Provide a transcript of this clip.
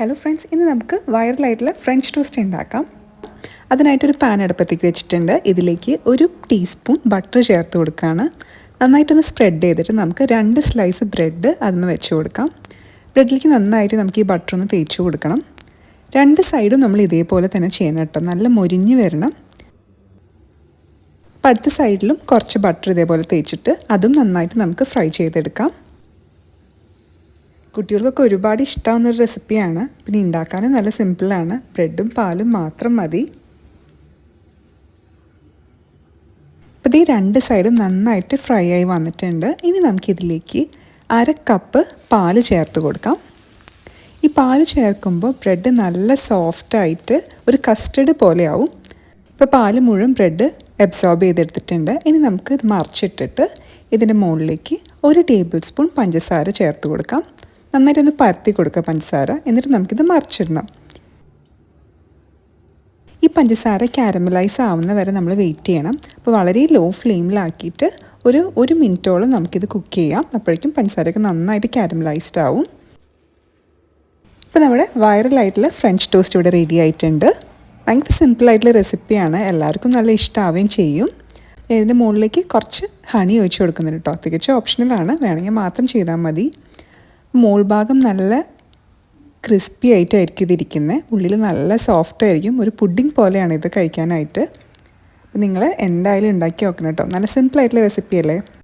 Hello friends, ഇന്ന് നമുക്ക് വൈറലായിട്ടുള്ള French toast ഉണ്ടാക്കാം. അതിനായിട്ടൊരു പാൻ അടുപ്പത്തേക്ക് വെച്ചിട്ടുണ്ട്. ഇതിലേക്ക് 1 ടീസ്പൂൺ ബട്ടർ ചേർത്ത് കൊടുക്കുകയാണ്. നന്നായിട്ടൊന്ന് സ്പ്രെഡ് ചെയ്തിട്ട് നമുക്ക് 2 സ്ലൈസ് ബ്രെഡ് അതിന് വെച്ച് കൊടുക്കാം. ബ്രെഡിലേക്ക് നന്നായിട്ട് നമുക്ക് ഈ ബട്ടർ ഒന്ന് തേച്ച് കൊടുക്കണം. 2 സൈഡും നമ്മൾ ഇതേപോലെ തന്നെ ചെയ്യണം കേട്ടോ. നല്ല മൊരിഞ്ഞ് വരണം. അപ്പം അടുത്ത സൈഡിലും കുറച്ച് ബട്ടർ ഇതേപോലെ തേച്ചിട്ട് അതും നന്നായിട്ട് നമുക്ക് ഫ്രൈ ചെയ്തെടുക്കാം. കുട്ടികൾക്കൊക്കെ ഒരുപാട് ഇഷ്ടമാവുന്നൊരു റെസിപ്പിയാണ്. പിന്നെ ഉണ്ടാക്കാനും നല്ല സിമ്പിളാണ്. ബ്രെഡും പാലും മാത്രം മതി. അപ്പോൾ ഈ 2 സൈഡും നന്നായിട്ട് ഫ്രൈ ആയി വന്നിട്ടുണ്ട്. ഇനി നമുക്കിതിലേക്ക് 1/2 കപ്പ് പാല് ചേർത്ത് കൊടുക്കാം. ഈ പാല് ചേർക്കുമ്പോൾ ബ്രെഡ് നല്ല സോഫ്റ്റായിട്ട് ഒരു കസ്റ്റർഡ് പോലെയാവും. ഇപ്പോൾ പാല് മുഴുവൻ ബ്രെഡ് അബ്സോർബ് ചെയ്തെടുത്തിട്ടുണ്ട്. ഇനി നമുക്ക് ഇത് മറിച്ചിട്ടിട്ട് ഇതിൻ്റെ മുകളിലേക്ക് 1 ടേബിൾ സ്പൂൺ പഞ്ചസാര ചേർത്ത് കൊടുക്കാം. നന്നായിട്ടൊന്ന് പരത്തി കൊടുക്കുക പഞ്ചസാര. എന്നിട്ട് നമുക്കിത് മറിച്ചിടണം. ഈ പഞ്ചസാര കാരമലൈസ് ആവുന്ന വരെ നമ്മൾ വെയിറ്റ് ചെയ്യണം. അപ്പോൾ വളരെ ലോ ഫ്ലെയിമിലാക്കിയിട്ട് ഒരു മിനിറ്റോളം നമുക്കിത് കുക്ക് ചെയ്യാം. അപ്പോഴേക്കും പഞ്ചസാരയൊക്കെ നന്നായിട്ട് കാരമലൈസ്ഡ് ആവും. ഇപ്പോൾ നമ്മുടെ വൈറലായിട്ടുള്ള ഫ്രഞ്ച് ടോസ്റ്റ് ഇവിടെ റെഡി ആയിട്ടുണ്ട്. ഭയങ്കര സിമ്പിളായിട്ടുള്ള റെസിപ്പിയാണ്. എല്ലാവർക്കും നല്ല ഇഷ്ടമാവുകയും ചെയ്യും. ഇതിൻ്റെ മുകളിലേക്ക് കുറച്ച് ഹണി ഒഴിച്ച് കൊടുക്കുന്നുണ്ട് കേട്ടോ. തികച്ചും ഓപ്ഷണലാണ്. വേണമെങ്കിൽ മാത്രം ചെയ്താൽ മതി. മോൾ ഭാഗം നല്ല ക്രിസ്പി ആയിട്ടായിരിക്കും ഇതിരിക്കുന്നത്. ഉള്ളിൽ നല്ല സോഫ്റ്റ് ആയിരിക്കും. ഒരു പുഡിംഗ് പോലെയാണ് ഇത് കഴിക്കാനായിട്ട്. അപ്പോൾ നിങ്ങൾ എന്തായാലും ഉണ്ടാക്കി നോക്കണം കേട്ടോ. നല്ല സിമ്പിളായിട്ടുള്ള റെസിപ്പി അല്ലേ.